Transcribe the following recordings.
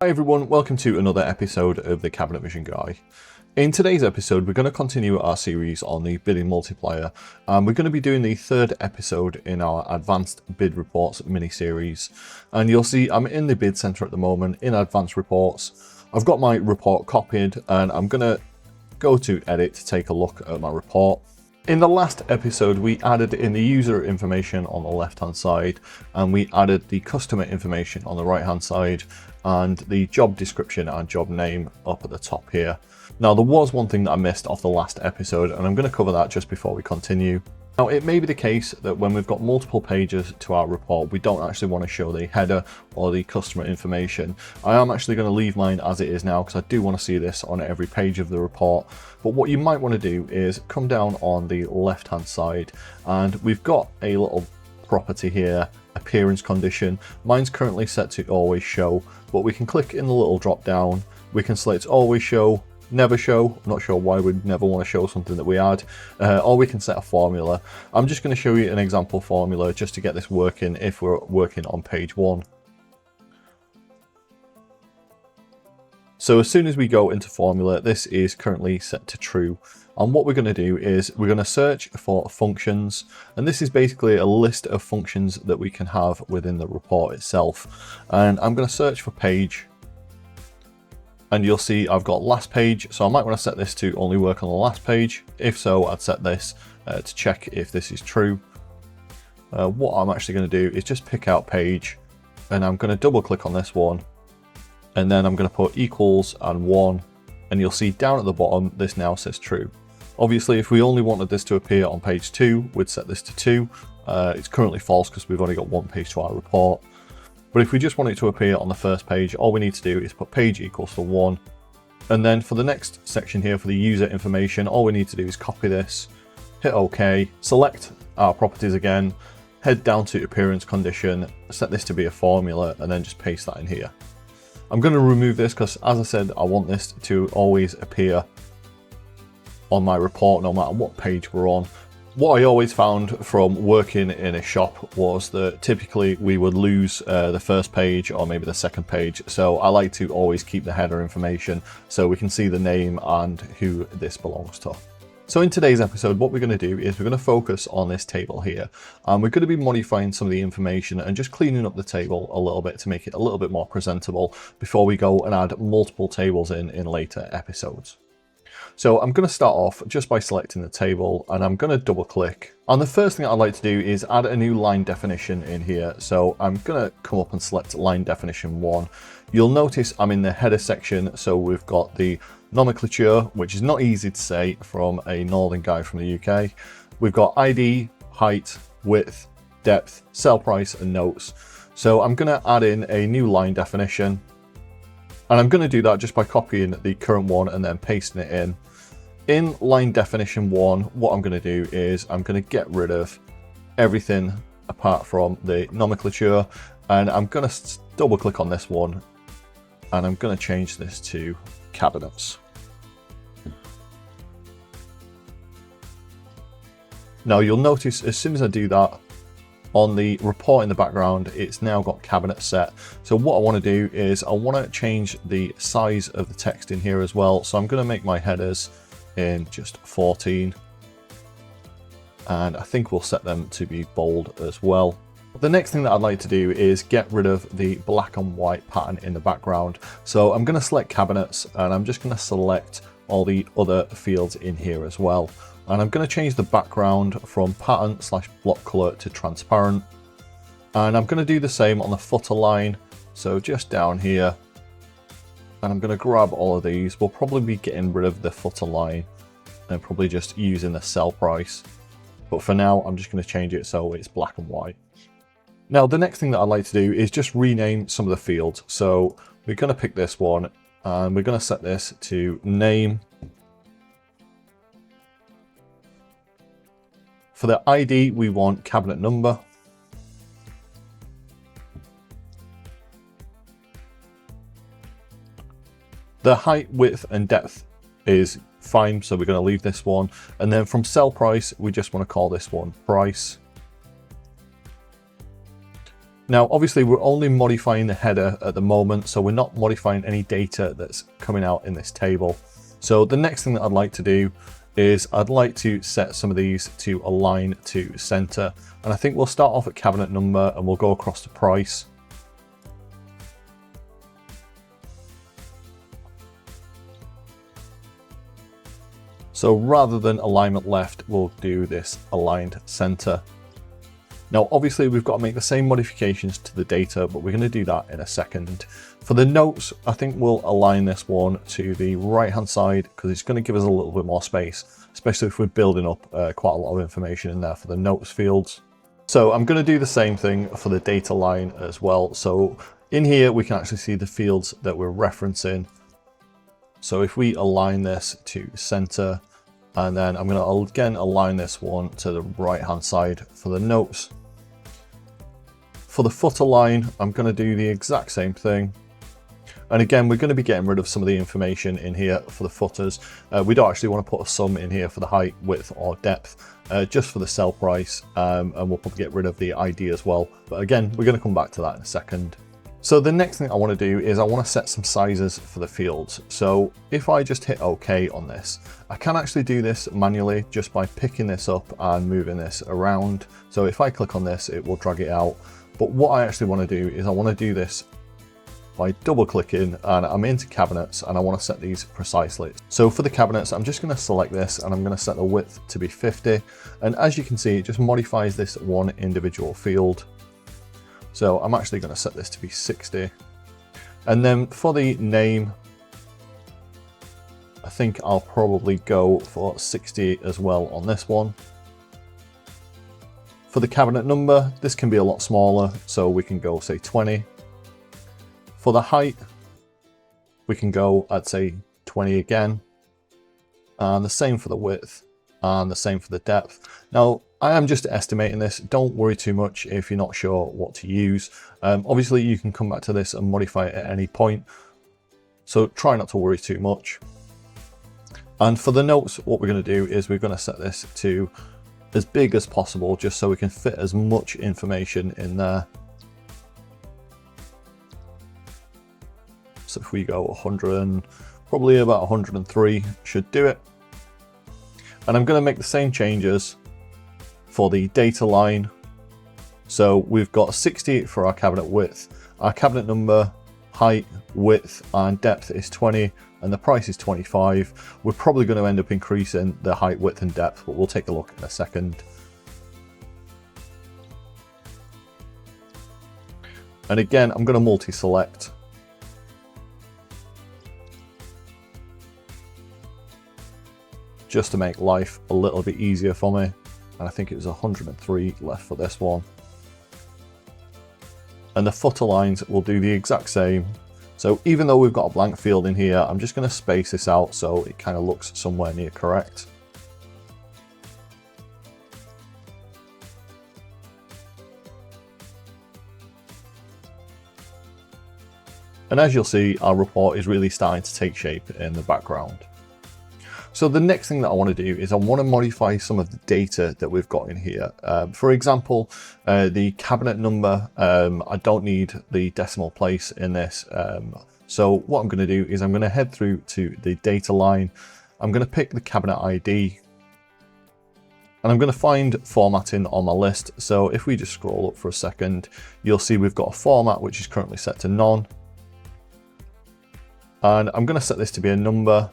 Hi everyone, welcome to another episode of the Cabinet Vision Guy. In today's episode, we're going to continue our series on the bidding multiplier, and we're going to be doing the third episode in our advanced bid reports mini-series. And you'll see I'm in the bid center at the moment in advanced reports. I've got my report copied and I'm going to go to edit to take a look at my report. In the last episode, we added in the user information on the left hand side, and we added the customer information on the right hand side, and the job description and job name up at the top here. Now, there was one thing that I missed off the last episode, and I'm going to cover that just before we continue. Now, it may be the case that when we've got multiple pages to our report, we don't actually want to show the header or the customer information. I am actually going to leave mine as it is now because I do want to see this on every page of the report. But what you might want to do is come down on the left hand side, and we've got a little property here, appearance condition. Mine's currently set to always show, but we can click in the little drop down. We can select always show, never show. I'm not sure why we'd never want to show something that we add, or we can set a formula. I'm just going to show you an example formula just to get this working if we're working on page 1. So as soon as we go into formula, this is currently set to true. And what we're going to do is we're going to search for functions, and this is basically a list of functions that we can have within the report itself. And I'm going to search for page, and you'll see I've got last page, so I might want to set this to only work on the last page. If so, I'd set this to check if this is true. What I'm actually going to do is just pick out page, and I'm going to double click on this one, and then I'm going to put equals and 1, and you'll see down at the bottom this now says true. Obviously, if we only wanted this to appear on page 2, we'd set this to 2. It's currently false because we've only got one page to our report. But if we just want it to appear on the first page, all we need to do is put page equals to 1. And then for the next section here, for the user information, all we need to do is copy this, hit OK, select our properties again, head down to appearance condition, set this to be a formula, and then just paste that in here. I'm going to remove this because, as I said, I want this to always appear on my report no matter what page we're on. What I always found from working in a shop was that typically we would lose the first page or maybe the second page. So I like to always keep the header information so we can see the name and who this belongs to. So in today's episode, what we're going to do is we're going to focus on this table here, and we're going to be modifying some of the information and just cleaning up the table a little bit to make it a little bit more presentable before we go and add multiple tables in later episodes. So I'm going to start off just by selecting the table, and I'm going to double click. And the first thing I'd like to do is add a new line definition in here. So I'm going to come up and select line definition 1. You'll notice I'm in the header section. So we've got the nomenclature, which is not easy to say from a northern guy from the UK. We've got ID, height, width, depth, sell price, and notes. So I'm going to add in a new line definition. And I'm going to do that just by copying the current one and then pasting it in. In line definition 1, what I'm going to do is I'm going to get rid of everything apart from the nomenclature, and I'm going to double click on this one, and I'm going to change this to cabinets. Now you'll notice as soon as I do that, on the report in the background, it's now got cabinet set. So what I want to do is I want to change the size of the text in here as well. So I'm going to make my headers in just 14. And I think we'll set them to be bold as well. The next thing that I'd like to do is get rid of the black and white pattern in the background. So I'm going to select cabinets, and I'm just going to select all the other fields in here as well. And I'm going to change the background from pattern/block color to transparent. And I'm going to do the same on the footer line. So just down here. And I'm going to grab all of these. We'll probably be getting rid of the footer line and probably just using the sell price. But for now, I'm just going to change it so it's black and white. Now, the next thing that I'd like to do is just rename some of the fields. So we're going to pick this one, and we're going to set this to name. For the ID, we want cabinet number. The height, width, and depth is fine, so we're going to leave this one. And then from sell price, we just want to call this one price. Now, obviously, we're only modifying the header at the moment, so we're not modifying any data that's coming out in this table. So the next thing that I'd like to do is I'd like to set some of these to align to center. And I think we'll start off at cabinet number and we'll go across to price. So rather than alignment left, we'll do this aligned center. Now, obviously, we've got to make the same modifications to the data, but we're going to do that in a second. For the notes, I think we'll align this one to the right-hand side because it's going to give us a little bit more space, especially if we're building up quite a lot of information in there for the notes fields. So I'm going to do the same thing for the data line as well. So in here, we can actually see the fields that we're referencing. So if we align this to center, and then I'm going to again align this one to the right-hand side for the notes. For the footer line, I'm going to do the exact same thing. And again, we're going to be getting rid of some of the information in here for the footers. We don't actually want to put a sum in here for the height, width, or depth, just for the sell price. And we'll probably get rid of the ID as well. But again, we're going to come back to that in a second. So the next thing I want to do is I want to set some sizes for the fields. So if I just hit OK on this, I can actually do this manually just by picking this up and moving this around. So if I click on this, it will drag it out. But what I actually want to do is I want to do this by double clicking, and I'm into cabinets and I want to set these precisely. So for the cabinets, I'm just going to select this and I'm going to set the width to be 50. And as you can see, it just modifies this one individual field. So I'm actually going to set this to be 60. And then for the name, I think I'll probably go for 60 as well on this one. For the cabinet number, this can be a lot smaller, so we can go say 20. For the height, we can go, I'd say 20 again. And the same for the width, and the same for the depth. Now, I am just estimating this. Don't worry too much if you're not sure what to use. Obviously, you can come back to this and modify it at any point. So try not to worry too much. And for the notes, what we're going to do is we're going to set this to as big as possible, just so we can fit as much information in there. So if we go 100, probably about 103 should do it. And I'm going to make the same changes for the data line. So we've got 60 for our cabinet width. Our cabinet number, height, width, and depth is 20, and the price is 25. We're probably going to end up increasing the height, width, and depth, but we'll take a look in a second. And again, I'm going to multi-select. Just to make life a little bit easier for me. And I think it was 103 left for this one. And the footer lines will do the exact same. So even though we've got a blank field in here, I'm just going to space this out so it kind of looks somewhere near correct. And as you'll see, our report is really starting to take shape in the background. So the next thing that I want to do is I want to modify some of the data that we've got in here. For example, the cabinet number, I don't need the decimal place in this. So what I'm going to do is I'm going to head through to the data line. I'm going to pick the cabinet ID. And I'm going to find formatting on my list. So if we just scroll up for a second, you'll see we've got a format which is currently set to none. And I'm going to set this to be a number.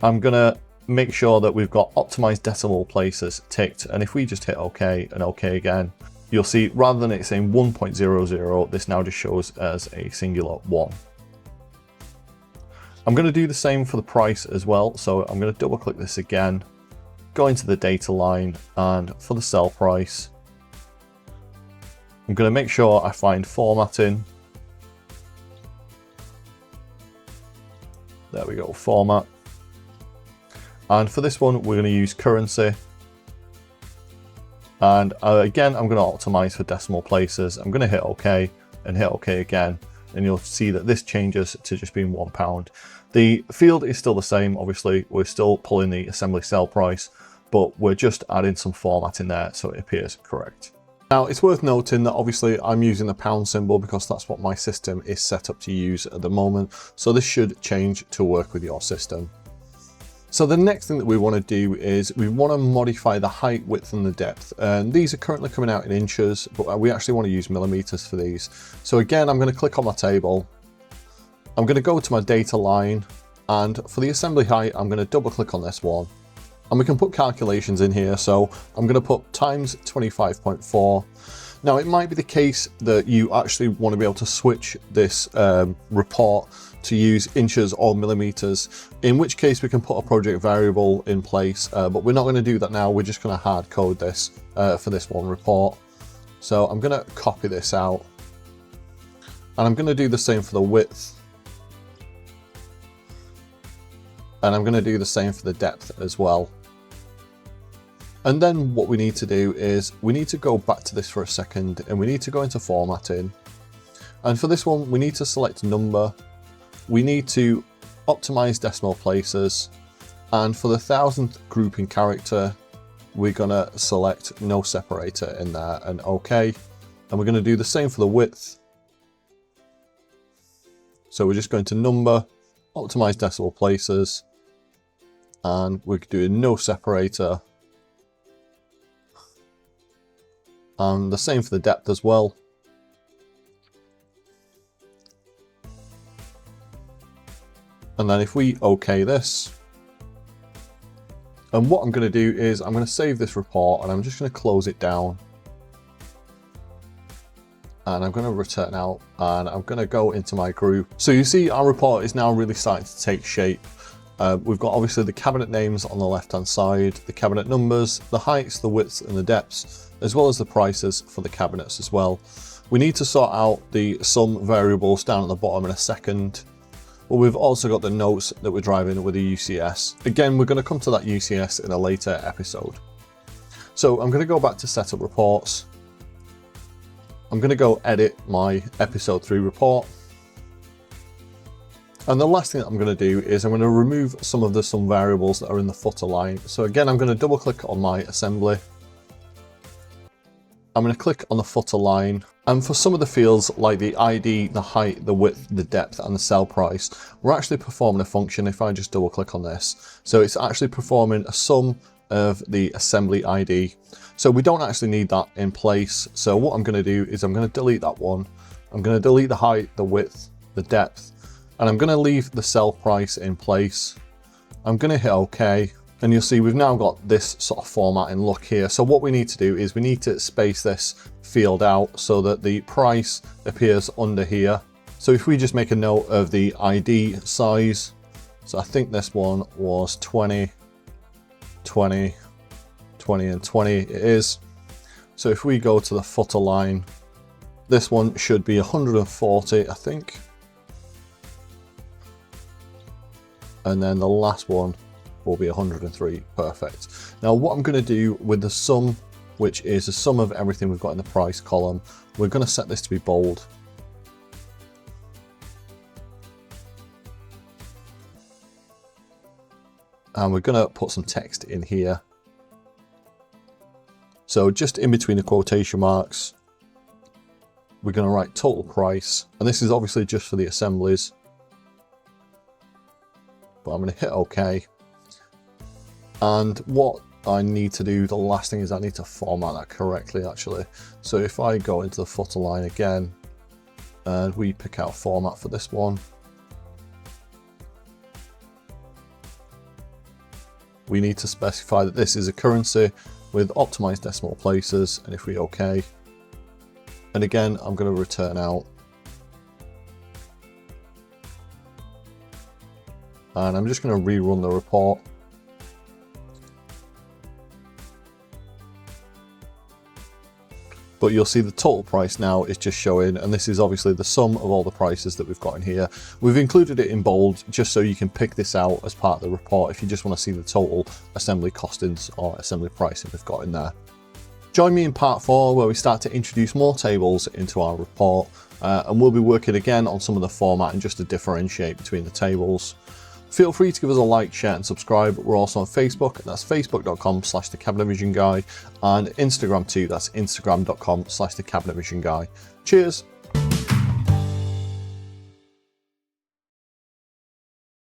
I'm going to make sure that we've got optimized decimal places ticked. And if we just hit OK and OK again, you'll see rather than it saying 1.00, this now just shows as a singular 1. I'm going to do the same for the price as well. So I'm going to double click this again, go into the data line, and for the sell price, I'm going to make sure I find formatting. There we go, format. And for this one, we're going to use currency. And again, I'm going to optimize for decimal places. I'm going to hit OK and hit OK again. And you'll see that this changes to just being £1. The field is still the same. Obviously, we're still pulling the assembly sell price, but we're just adding some format in there so it appears correct. Now, it's worth noting that obviously I'm using the pound symbol because that's what my system is set up to use at the moment. So this should change to work with your system. So the next thing that we want to do is we want to modify the height, width and the depth. And these are currently coming out in inches, but we actually want to use millimeters for these. So again, I'm going to click on my table. I'm going to go to my data line, and for the assembly height, I'm going to double click on this one. And we can put calculations in here. So I'm going to put times 25.4. Now it might be the case that you actually want to be able to switch this report to use inches or millimeters, in which case we can put a project variable in place, but we're not going to do that now. We're just going to hard code this for this one report. So I'm going to copy this out, and I'm going to do the same for the width, and I'm going to do the same for the depth as well. And then what we need to do is we need to go back to this for a second, and we need to go into formatting. And for this one, we need to select number. We need to optimize decimal places. And for the 1000th grouping character, we're going to select no separator in there and OK. And we're going to do the same for the width. So we're just going to number, optimize decimal places, and we're doing no separator. And the same for the depth as well. And then if we OK this, and what I'm going to do is I'm going to save this report, and I'm just going to close it down. And I'm going to return out, and I'm going to go into my group. So you see our report is now really starting to take shape. We've got obviously the cabinet names on the left hand side, the cabinet numbers, the heights, the widths and the depths, as well as the prices for the cabinets as well. We need to sort out the sum variables down at the bottom in a second. But we've also got the notes that we're driving with the UCS. Again, we're going to come to that UCS in a later episode. So I'm going to go back to setup reports. I'm going to go edit my episode 3 report. And the last thing that I'm going to do is I'm going to remove some of the sum variables that are in the footer line. So again, I'm going to double click on my assembly. I'm going to click on the footer line, and for some of the fields like the ID, the height, the width, the depth and the sell price, we're actually performing a function. If I just double click on this, so it's actually performing a sum of the assembly ID. So we don't actually need that in place. So what I'm going to do is I'm going to delete that one. I'm going to delete the height, the width, the depth, and I'm going to leave the sell price in place. I'm going to hit OK. And you'll see we've now got this sort of format and look here. So what we need to do is we need to space this field out so that the price appears under here. So if we just make a note of the ID size, so I think this one was 20, 20, 20 and 20 it is. So if we go to the footer line, this one should be 140, I think. And then the last one will be 103, perfect. Now what I'm going to do with the sum, which is the sum of everything we've got in the price column, we're going to set this to be bold. And we're going to put some text in here. So just in between the quotation marks, we're going to write total price. And this is obviously just for the assemblies. But I'm going to hit OK. And what I need to do, the last thing is I need to format that correctly actually. So if I go into the footer line again, and we pick out format for this one, we need to specify that this is a currency with optimized decimal places, and if we OK, and again I'm going to return out, and I'm just going to rerun the report. But you'll see the total price now is just showing, and this is obviously the sum of all the prices that we've got in here. We've included it in bold just so you can pick this out as part of the report if you just want to see the total assembly costings or assembly pricing we've got in there. Join me in part 4 where we start to introduce more tables into our report, and we'll be working again on some of the format and just to differentiate between the tables. Feel free to give us a like, share and subscribe. We're also on Facebook, that's facebook.com/thecabinetvisionguy, and Instagram too, that's instagram.com/thecabinetvisionguy. Cheers!